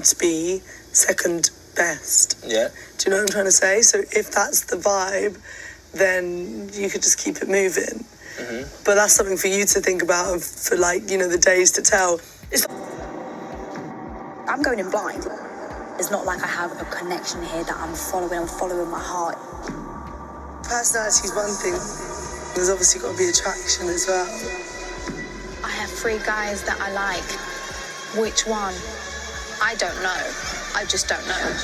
to be second best. Yeah. Do you know what I'm trying to say? So if that's the vibe, then you could just keep it moving. Mm-hmm. But that's something for you to think about for, like, you know, the days to tell. I'm going in blind. It's not like I have a connection here that I'm following my heart. Personality is one thing. There's obviously got to be attraction as well. I have 3 guys that I like. Which one? I don't know. I just don't know.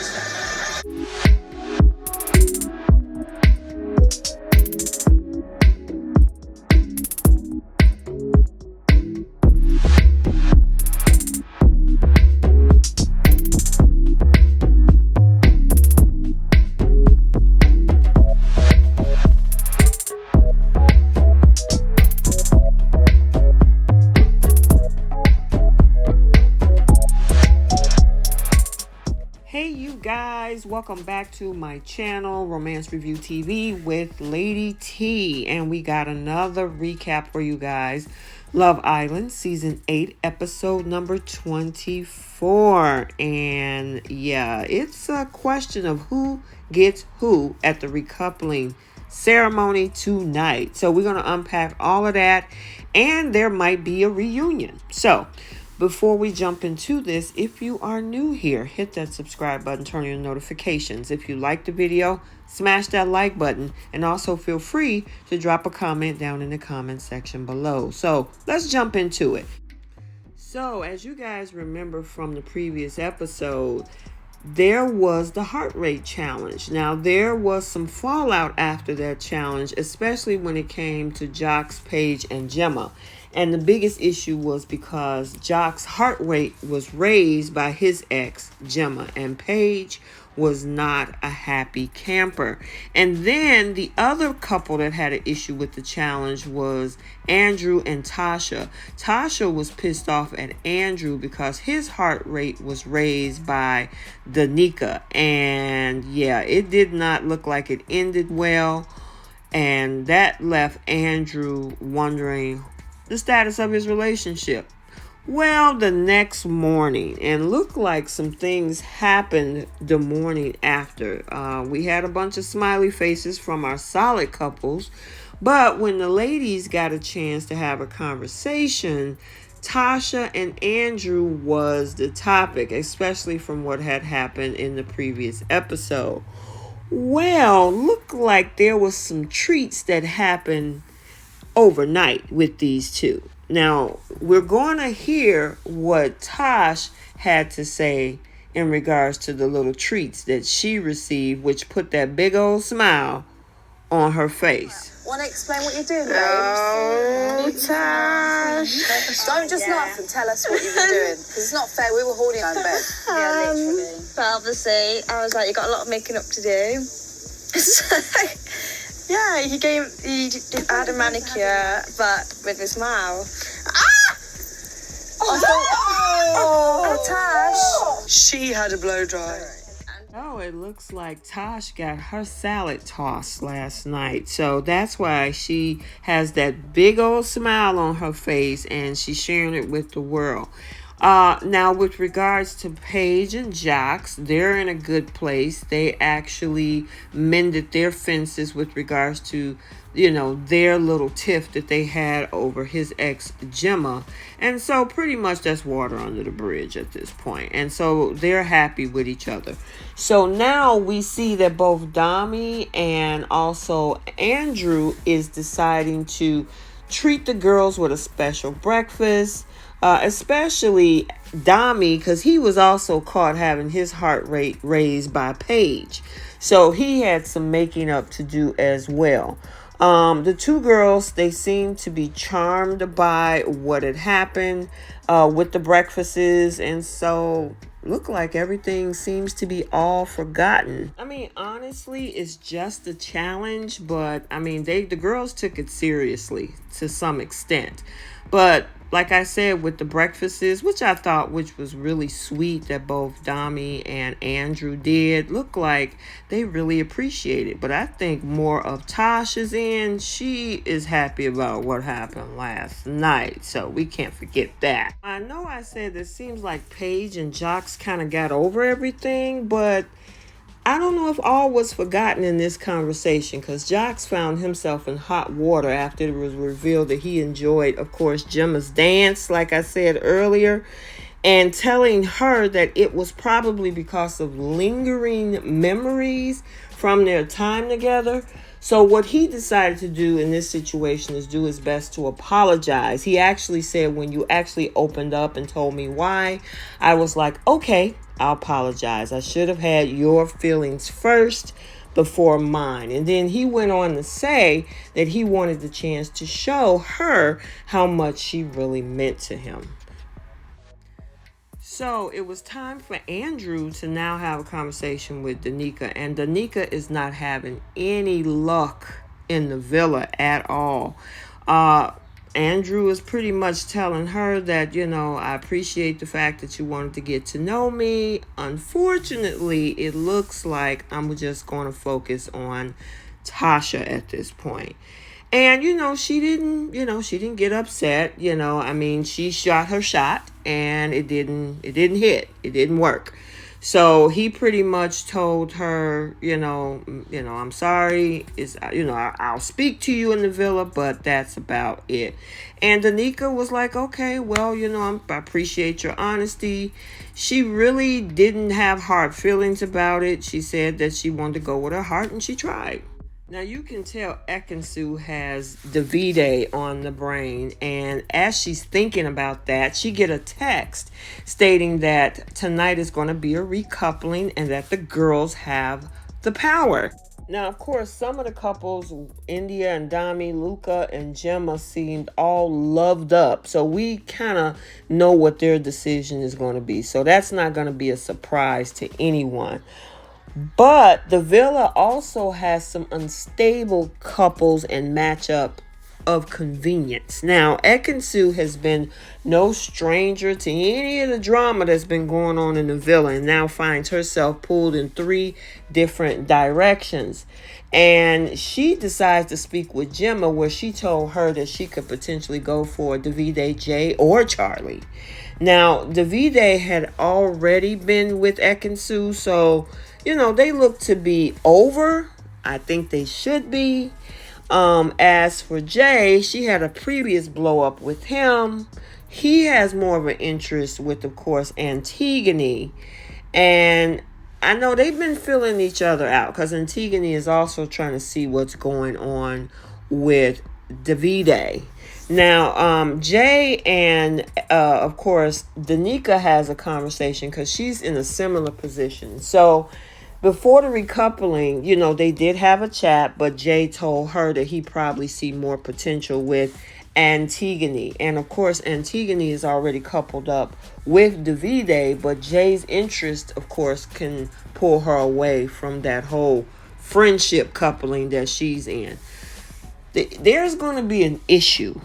Hey you guys, welcome back to my channel, Romance Review TV with Lady T, and we got another recap for you guys. Love Island season 8 episode number 24, and yeah, it's a question of who gets who at the recoupling ceremony tonight. So we're going to unpack all of that, and there might be a reunion. So before we jump into this, if you are new here, hit that subscribe button, turn on your notifications. If you like the video, smash that like button, and also feel free to drop a comment down in the comment section below. So let's jump into it. So as you guys remember from the previous episode, there was the heart rate challenge. Now, there was some fallout after that challenge, especially when it came to Jocks, Paige, and Gemma. And the biggest issue was because Jocks' heart rate was raised by his ex, Gemma, and Paige was not a happy camper. And then the other couple that had an issue with the challenge was Andrew and Tasha. Tasha was pissed off at Andrew because his heart rate was raised by Danica. And yeah, it did not look like it ended well. And that left Andrew wondering the status of his relationship. Well, the next morning, and looked like some things happened the morning after. We had a bunch of smiley faces from our solid couples, but when the ladies got a chance to have a conversation, Tasha and Andrew was the topic, especially from what had happened in the previous episode. Well, looked like there was some treats that happened overnight with these two. Now, we're going to hear what Tosh had to say in regards to the little treats that she received, which put that big old smile on her face. Want to explain what you're doing, babes? Oh, Tash. Don't just laugh and tell us what you've been doing, because it's not fair. We were holding on bed. Yeah, literally. But obviously, I was like, you got a lot of making up to do. So, yeah, he had a manicure, but with his mouth. Ah! Oh, Tash. She had a blow dry. Oh, it looks like Tosh got her salad tossed last night. So that's why she has that big old smile on her face and she's sharing it with the world. Now, with regards to Paige and Jocks, they're in a good place. They actually mended their fences with regards to, you know, their little tiff that they had over his ex, Gemma. And so pretty much that's water under the bridge at this point. And so they're happy with each other. So now we see that both Dami and also Andrew is deciding to treat the girls with a special breakfast. Especially Dami, because he was also caught having his heart rate raised by Paige. So he had some making up to do as well. The two girls, they seemed to be charmed by what had happened with the breakfasts. And so look like everything seems to be all forgotten. I mean, honestly, it's just a challenge. But I mean, the girls took it seriously to some extent. But like I said, with the breakfasts, which I thought which was really sweet that both Dami and Andrew did, look like they really appreciate it. But I think more of Tasha's in. She is happy about what happened last night, so we can't forget that. I know I said it seems like Paige and Jocks kind of got over everything, but I don't know if all was forgotten in this conversation, because Jocks found himself in hot water after it was revealed that he enjoyed, of course, Gemma's dance, like I said earlier, and telling her that it was probably because of lingering memories from their time together. So what he decided to do in this situation is do his best to apologize. He actually said, when you actually opened up and told me why, I was like, okay, I'll apologize. I should have had your feelings first before mine. And then he went on to say that he wanted the chance to show her how much she really meant to him. So it was time for Andrew to now have a conversation with Danica. And Danica is not having any luck in the villa at all. Andrew is pretty much telling her that, I appreciate the fact that you wanted to get to know me. Unfortunately, it looks like I'm just going to focus on Tasha at this point. And, she didn't get upset. She shot her shot and it didn't hit. It didn't work. So he pretty much told her, I'm sorry. I'll speak to you in the villa, but that's about it. And Danica was like, okay, well, I appreciate your honesty. She really didn't have hard feelings about it. She said that she wanted to go with her heart, and she tried. Now, you can tell Ekin-Su has Davide on the brain, and as she's thinking about that, she get a text stating that tonight is going to be a recoupling and that the girls have the power. Now, of course, some of the couples, India and Dami, Luca and Gemma, seemed all loved up, so we kind of know what their decision is going to be, so that's not going to be a surprise to anyone. But the villa also has some unstable couples and matchup of convenience. Now, Ekin-Su has been no stranger to any of the drama that's been going on in the villa, and now finds herself pulled in 3 different directions. And she decides to speak with Gemma, where she told her that she could potentially go for Davide, Jay, or Charlie. Now, Davide had already been with Ekin-Su, so they look to be over. I think they should be. As for Jay, she had a previous blow up with him. He has more of an interest with, of course, Antigoni. And I know they've been filling each other out, because Antigoni is also trying to see what's going on with Davide. Now, Jay and, of course, Danica has a conversation because she's in a similar position. So before the recoupling, they did have a chat, but Jay told her that he probably see more potential with Antigoni. And of course, Antigoni is already coupled up with Davide, but Jay's interest, of course, can pull her away from that whole friendship coupling that she's in. There's going to be an issue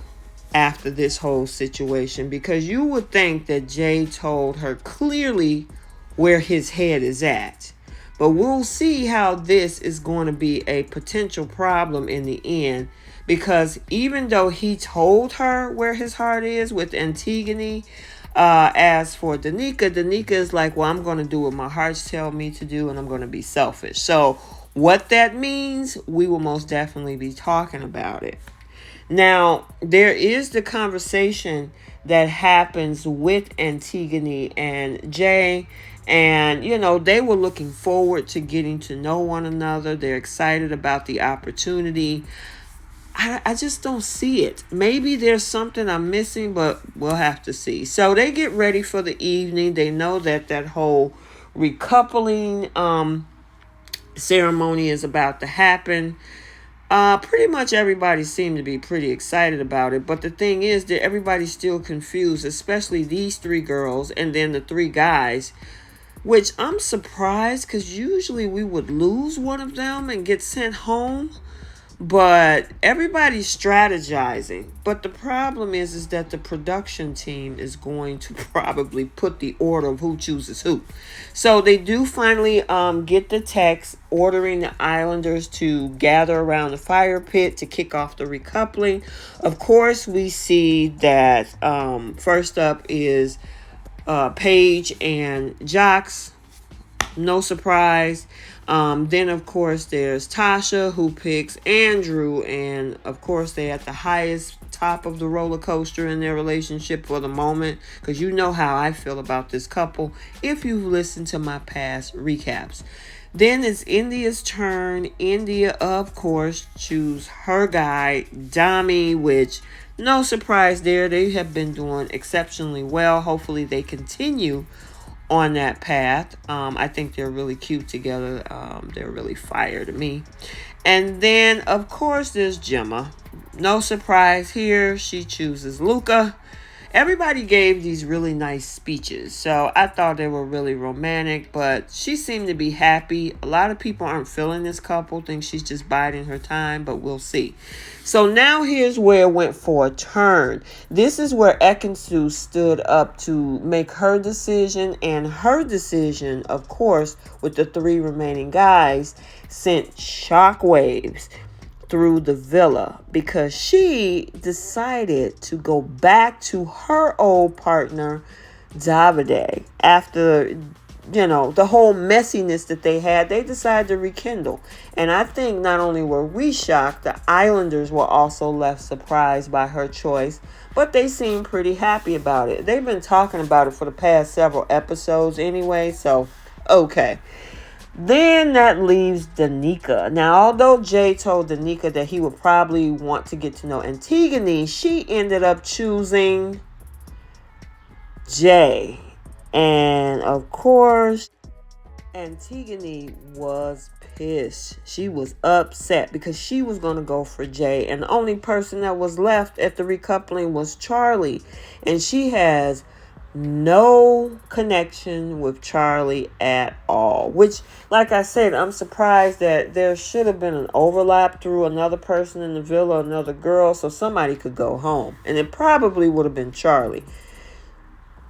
after this whole situation, because you would think that Jay told her clearly where his head is at. But we'll see how this is going to be a potential problem in the end, because even though he told her where his heart is with Antigoni, as for Danica is like, well, I'm going to do what my hearts tell me to do, and I'm going to be selfish. So what that means, we will most definitely be talking about it. Now, there is the conversation that happens with Antigoni and Jay. And, they were looking forward to getting to know one another. They're excited about the opportunity. I just don't see it. Maybe there's something I'm missing, but we'll have to see. So they get ready for the evening. They know that whole recoupling ceremony is about to happen. Pretty much everybody seemed to be pretty excited about it. But the thing is that everybody's still confused, especially these 3 girls and then the 3 guys, which I'm surprised, because usually we would lose one of them and get sent home. But everybody's strategizing. But the problem is that the production team is going to probably put the order of who chooses who. So they do finally get the text ordering the islanders to gather around the fire pit to kick off the recoupling. Of course, we see that first up is Paige and Jocks. No surprise. Then, of course, there's Tasha, who picks Andrew. And, of course, they're at the highest top of the roller coaster in their relationship for the moment. Because you know how I feel about this couple if you've listened to my past recaps. Then it's India's turn. India, of course, choose her guy, Dami, which, no surprise there. They have been doing exceptionally well. Hopefully they continue on that path. I think they're really cute together. They're really fire to me. And then, of course, there's Gemma. No surprise here. She chooses Luca. Everybody gave these really nice speeches, so I thought they were really romantic, but she seemed to be happy. A lot of people aren't feeling this couple, think she's just biding her time, but we'll see. So now here's where it went for a turn. This is where Ekin-Su stood up to make her decision, and her decision, of course, with the 3 remaining guys, sent shockwaves through the villa because she decided to go back to her old partner Davide after the whole messiness that they had. They decided to rekindle, and I think not only were we shocked, the Islanders were also left surprised by her choice, but they seemed pretty happy about it. They've been talking about it for the past several episodes anyway, so okay. Then that leaves Danica. Now, although Jay told Danica that he would probably want to get to know Antigoni, she ended up choosing Jay. And, of course, Antigoni was pissed. She was upset because she was going to go for Jay. And the only person that was left at the recoupling was Charlie. And she has no connection with Charlie at all, which, like I said, I'm surprised that there should have been an overlap through another person in the villa, another girl, so somebody could go home, and it probably would have been Charlie.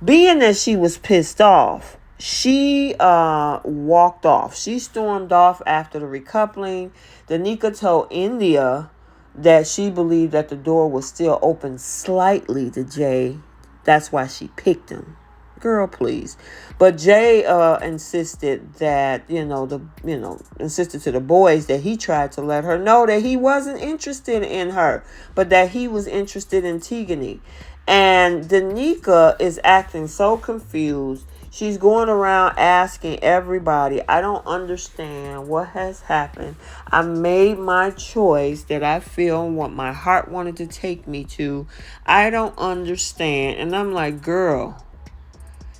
Being that she was pissed off, she walked off. She stormed off after the recoupling. Danica told India that she believed that the door was still open slightly to Jay. That's why she picked him. Girl, please. But Jay insisted that, insisted to the boys that he tried to let her know that he wasn't interested in her, but that he was interested in Antigoni. And Danica is acting so confused. She's going around asking everybody, I don't understand what has happened. I made my choice that I feel what my heart wanted to take me to. I don't understand. And I'm like, girl,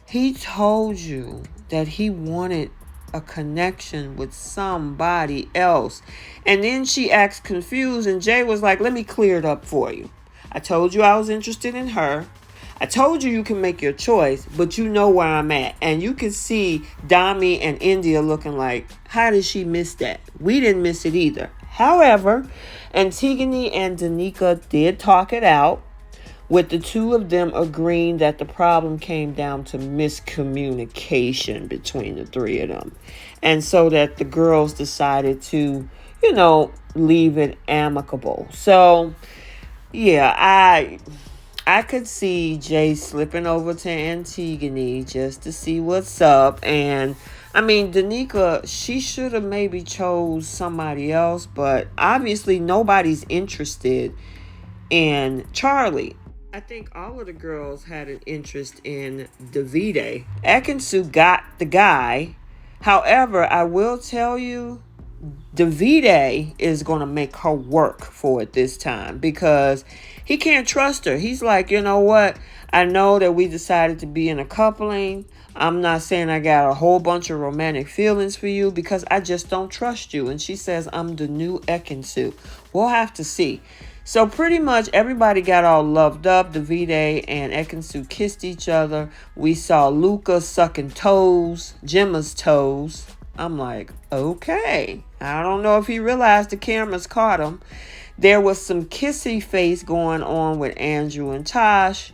he told you that he wanted a connection with somebody else. And then she acts confused, and Jay was like, let me clear it up for you. I told you I was interested in her. I told you can make your choice, but you know where I'm at. And you can see Dami and India looking like, how did she miss that? We didn't miss it either. However, Antigoni and Danica did talk it out, with the 2 of them agreeing that the problem came down to miscommunication between the 3 of them. And so that the girls decided to, leave it amicable. So, yeah, I could see Jay slipping over to Antigoni just to see what's up. And, Danica, she should have maybe chose somebody else. But obviously nobody's interested in Charlie. I think all of the girls had an interest in Davide. Ekin-Su got the guy. However, I will tell you, Davide is going to make her work for it this time because he can't trust her. He's like, you know what? I know that we decided to be in a coupling. I'm not saying I got a whole bunch of romantic feelings for you because I just don't trust you. And she says, I'm the new Ekin-Su. We'll have to see. So pretty much everybody got all loved up. Davide and Ekin-Su kissed each other. We saw Luca sucking toes, Gemma's toes. I'm like, okay. I don't know if he realized the cameras caught him. There was some kissy face going on with Andrew and Tosh.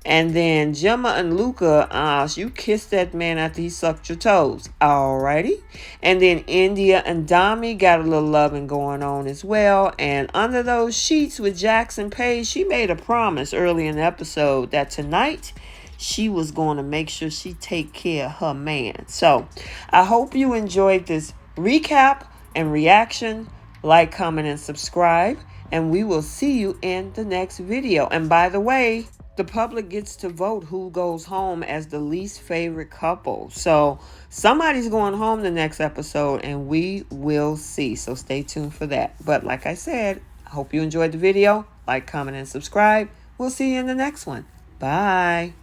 And then Gemma and Luca, you kissed that man after he sucked your toes. Alrighty. And then India and Dami got a little loving going on as well. And under those sheets with Jackson Page, she made a promise early in the episode that tonight she was going to make sure she take care of her man. So I hope you enjoyed this recap and reaction. Like, comment, and subscribe. And we will see you in the next video. And by the way, the public gets to vote who goes home as the least favorite couple. So somebody's going home the next episode, and we will see. So stay tuned for that. But like I said, I hope you enjoyed the video. Like, comment, and subscribe. We'll see you in the next one. Bye.